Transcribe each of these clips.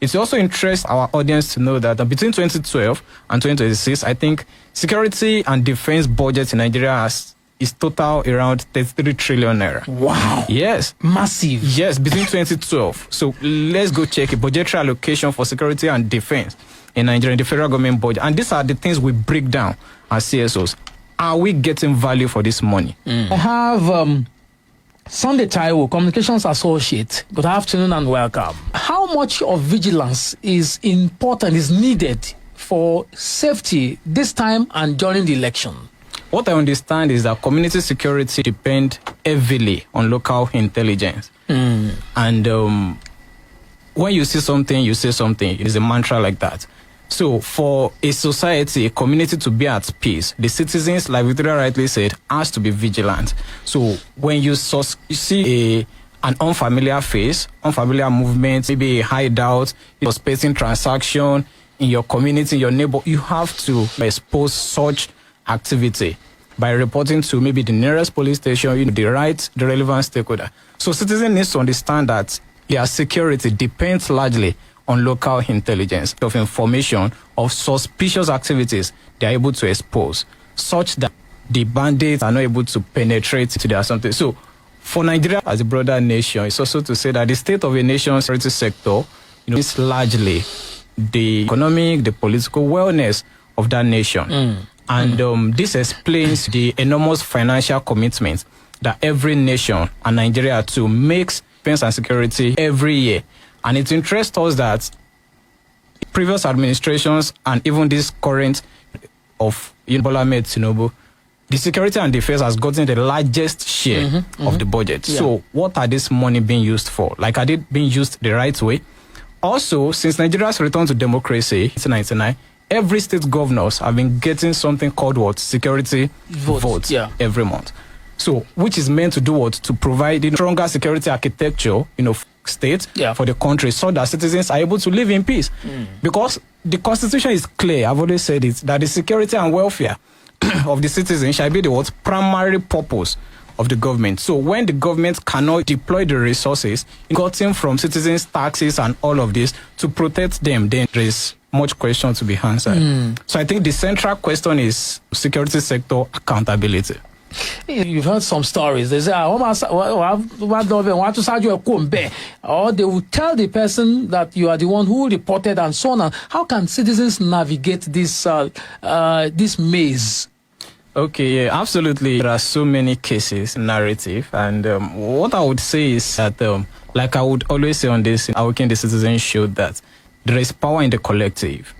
It also interests our audience to know that between 2012 and 2026, I think security and defense budget in Nigeria is total around 33 trillion naira. Wow. Yes. Massive. Yes, between 2012. So let's go check it. Budgetary allocation for security and defense in Nigeria, the federal government budget. And these are the things we break down as CSOs. Are we getting value for this money? I have Sunday Taiwo, Communications Associate. Good afternoon and welcome. How much of vigilance is important, is needed for safety this time and during the election? What I understand is that community security depends heavily on local intelligence. And when you see something, you say something. It is a mantra like that. So for a society, a community to be at peace, the citizens, like Victoria rightly said, has to be vigilant. So when you see an unfamiliar face, unfamiliar movement, maybe a hideout, suspecting transaction in your community, in your neighbor, you have to expose such activity by reporting to maybe the nearest police station, the relevant stakeholder. So citizens need to understand that their security depends largely on local intelligence of information of suspicious activities they are able to expose, such that the bandits are not able to penetrate to their something. So for Nigeria as a broader nation, it's also to say that the state of a nation's security sector, is largely the economic, the political wellness of that nation. And this explains the enormous financial commitment that every nation, and Nigeria too, makes defense and security every year. And it interests us that previous administrations and even this current of Bola Ahmed Tinubu, the security and defense has gotten the largest share of the budget. Yeah. So what are this money being used for? Like, are they being used the right way? Also, since Nigeria's return to democracy in 1999, every state governors have been getting something called what? Security votes every month. So, which is meant to do what? To provide stronger security architecture, state for the country, so that citizens are able to live in peace. Because the constitution is clear, I've always said it, that the security and welfare of the citizens shall be the primary purpose of the government. So when the government cannot deploy the resources gotten from citizens' taxes and all of this to protect them, then there is much question to be answered. So I think the central question is security sector accountability. You've heard some stories. They say, or they will tell the person that you are the one who reported and so on. How can citizens navigate this maze? Okay, yeah, absolutely. There are so many cases, narrative, and what I would say is that, like I would always say on this, Awaken the Citizen showed that there is power in the collective.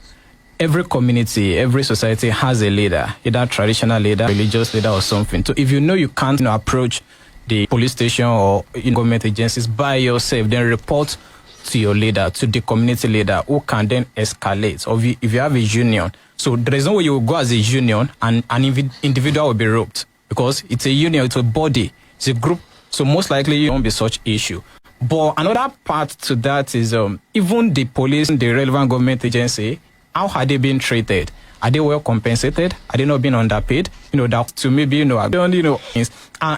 Every community, every society has a leader, either traditional leader, religious leader, or something. So if you can't approach the police station or government agencies by yourself, then report to your leader, to the community leader, who can then escalate. Or if you have a union, so there is no way you will go as a union and an individual will be roped, because it's a union, it's a body, it's a group. So most likely it won't be such issue. But another part to that is even the police, the relevant government agency, how are they being treated? Are they well compensated? Are they not being underpaid? That to maybe, things.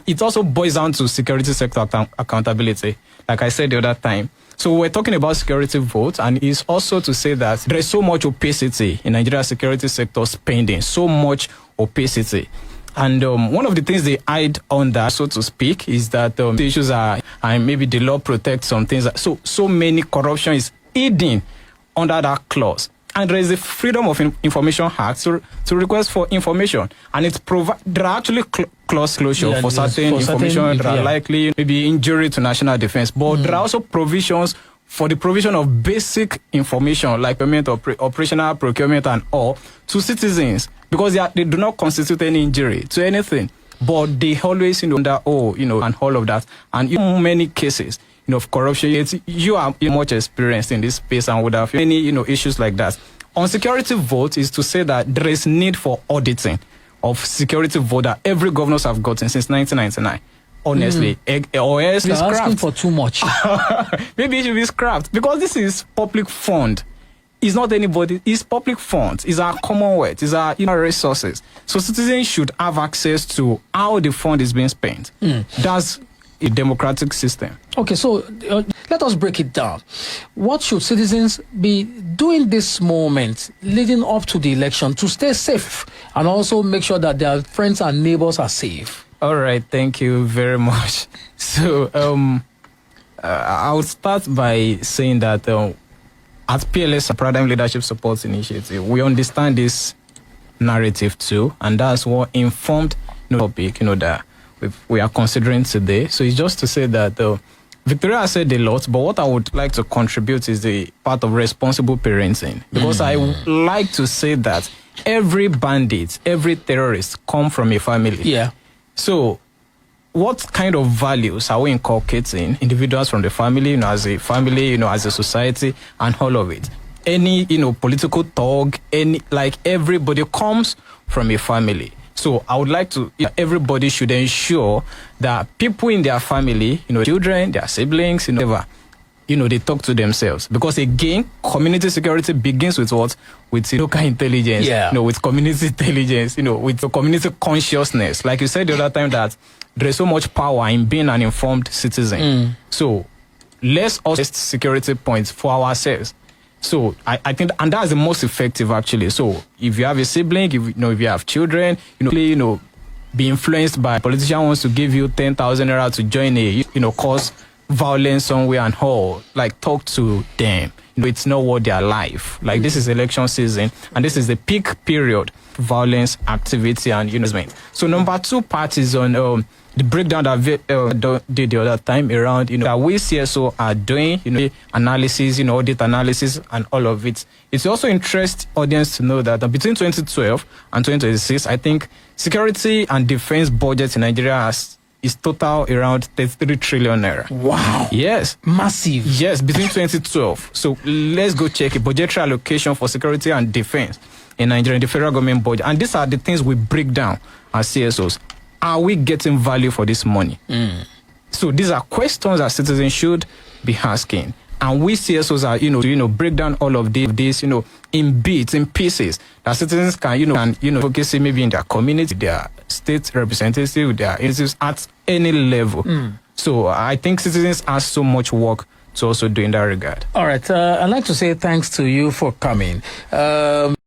It also boils down to security sector accountability, like I said the other time. So we're talking about security votes, and it's also to say that there is so much opacity in Nigeria's security sector spending, so much opacity. And one of the things they hide on that, so to speak, is that the issues are, and maybe the law protects some things. So many corruption is hidden under that clause. And there is a Freedom of Information Act to request for information. And there are actually clause closure for certain information that are likely maybe injury to national defense. But there are also provisions for the provision of basic information like payment of operational procurement and all to citizens, because they do not constitute any injury to anything. But they always, under and all of that. And in many cases, of corruption, you are much experienced in this space and would have many, issues like that. On security vote is to say that there is need for auditing of security vote that every governors have gotten since 1999. Honestly, or else you're asking for too much. Maybe it should be scrapped, because this is public fund. It's not anybody. It's public funds. It's our commonwealth. It's our resources. So citizens should have access to how the fund is being spent. That's a democratic system. Okay, so let us break it down. What should citizens be doing this moment leading up to the election to stay safe and also make sure that their friends and neighbors are safe? All right, thank you very much. So I'll start by saying that at PLSI, Paradigm Leadership Support Initiative, we understand this narrative too, and that's what informed the topic, that we are considering today. So it's just to say that Victoria said a lot, but what I would like to contribute is the part of responsible parenting, because I would like to say that every bandit, every terrorist come from a family. Yeah. So what kind of values are we inculcating individuals from the family, as a family, as a society, and all of it? Any, political talk, everybody comes from a family. So I would like to, everybody should ensure that people in their family, children, their siblings, whatever, they talk to themselves. Because again, community security begins with what? With local intelligence, with community intelligence, with the community consciousness. Like you said the other time that there is so much power in being an informed citizen. So let's also test security points for ourselves. So I think, and that's the most effective actually. So if you have a sibling, if you have children, be influenced by a politician who wants to give you 10,000 naira to join a, cause violence somewhere and all, talk to them. It's not what their life. This is election season, and this is the peak period, violence, activity, and investment. So number two part is on the breakdown that did the other time around, that we CSO are doing, analysis, audit analysis, and all of it. It's also interest audience to know that between 2012 and 2026, I think security and defense budget in Nigeria is total around 33 trillion naira. Wow. Yes. Massive. Yes, between 2012. So let's go check a budgetary allocation for security and defense in Nigeria, the federal government budget. And these are the things we break down as CSOs. Are we getting value for this money? So these are questions that citizens should be asking. And we CSOs are, break down all of this, in bits, in pieces, that citizens can, focus maybe in their community, their state representative, their institutes at any level. So I think citizens have so much work to also do in that regard. All right. I'd like to say thanks to you for coming.